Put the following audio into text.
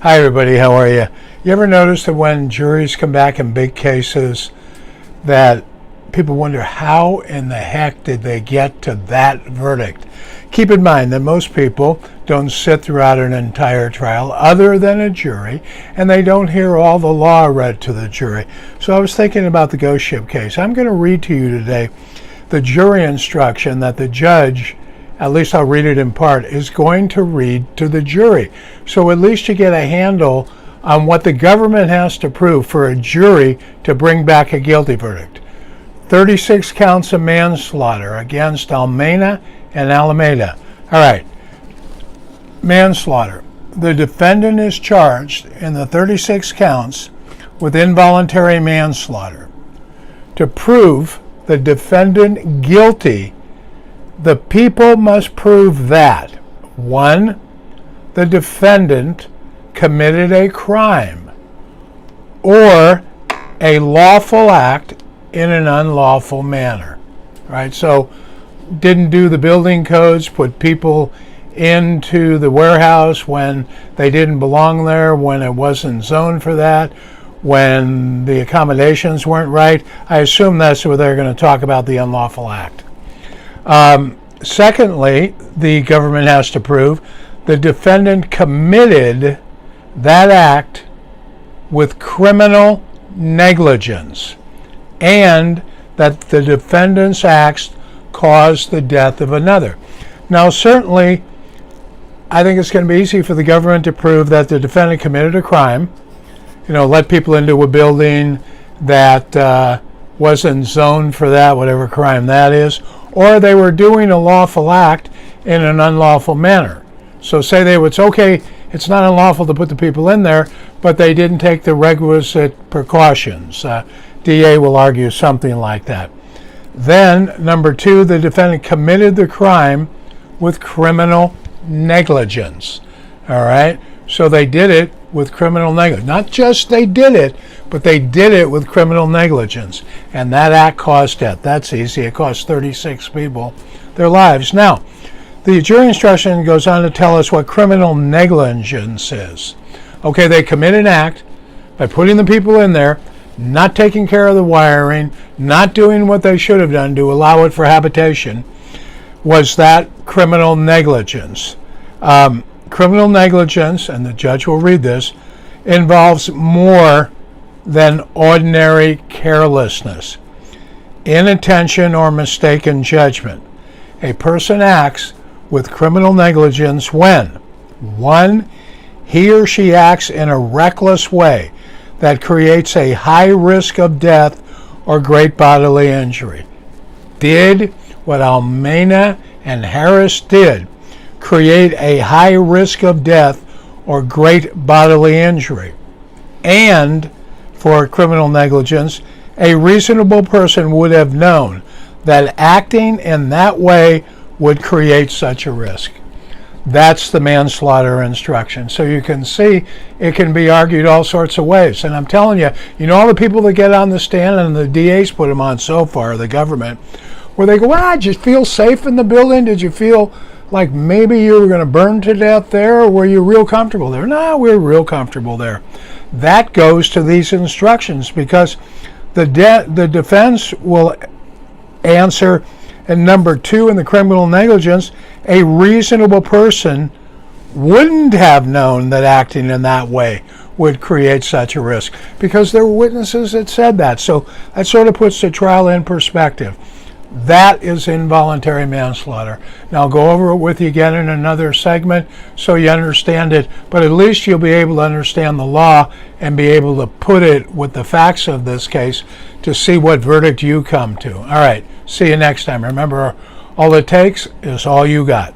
Hi everybody, how are you? You ever notice that when juries come back in big cases that people wonder how in the heck did they get to that verdict? Keep in mind that most people don't sit throughout an entire trial other than a jury, and they don't hear all the law read to the jury. So I was thinking about the ghost ship case. I'm going to read to you today the jury instruction that the judge, at least I'll read it in part, is going to read to the jury. So at least you get a handle on what the government has to prove for a jury to bring back a guilty verdict. 36 counts of manslaughter against Almena and Alameda. All right, manslaughter. The defendant is charged in the 36 counts with involuntary manslaughter. To prove the defendant guilty, the people must prove that 1. The defendant committed a crime or a lawful act in an unlawful manner. Right? So didn't do the building codes, put people into the warehouse when they didn't belong there, when it wasn't zoned for that, when the accommodations weren't right. I assume that's where they're going to talk about the unlawful act. Secondly, the government has to prove the defendant committed that act with criminal negligence and that the defendant's acts caused the death of another. Now, certainly, I think it's going to be easy for the government to prove that the defendant committed a crime, let people into a building that wasn't zoned for that, whatever crime that is, or they were doing a lawful act in an unlawful manner. So say it's okay, it's not unlawful to put the people in there, but they didn't take the requisite precautions. DA will argue something like that. Then, number 2, the defendant committed the crime with criminal negligence. All right? So they did it with criminal negligence. Not just they did it, but they did it with criminal negligence. And that act caused death. That's easy. It cost 36 people their lives. Now, the jury instruction goes on to tell us what criminal negligence is. Okay, they commit an act by putting the people in there, not taking care of the wiring, not doing what they should have done to allow it for habitation. Was that criminal negligence? Criminal negligence, and the judge will read this, involves more than ordinary carelessness, inattention, or mistaken judgment. A person acts with criminal negligence when 1. He or she acts in a reckless way that creates a high risk of death or great bodily injury. Did what Almena and Harris did create a high risk of death or great bodily injury? And for criminal negligence, a reasonable person would have known that acting in that way would create such a risk. That's the manslaughter instruction. So you can see it can be argued all sorts of ways. And I'm telling you, all the people that get on the stand, and the DA's put them on so far, the government, where they go, did you feel safe in the building? Did you feel like maybe you were going to burn to death there, or were you real comfortable there? No, we're real comfortable there. That goes to these instructions because the defense will answer, and number 2 in the criminal negligence, a reasonable person wouldn't have known that acting in that way would create such a risk because there were witnesses that said that. So that sort of puts the trial in perspective. That is involuntary manslaughter. Now I'll go over it with you again in another segment so you understand it, but at least you'll be able to understand the law and be able to put it with the facts of this case to see what verdict you come to. All right, see you next time. Remember, all it takes is all you got.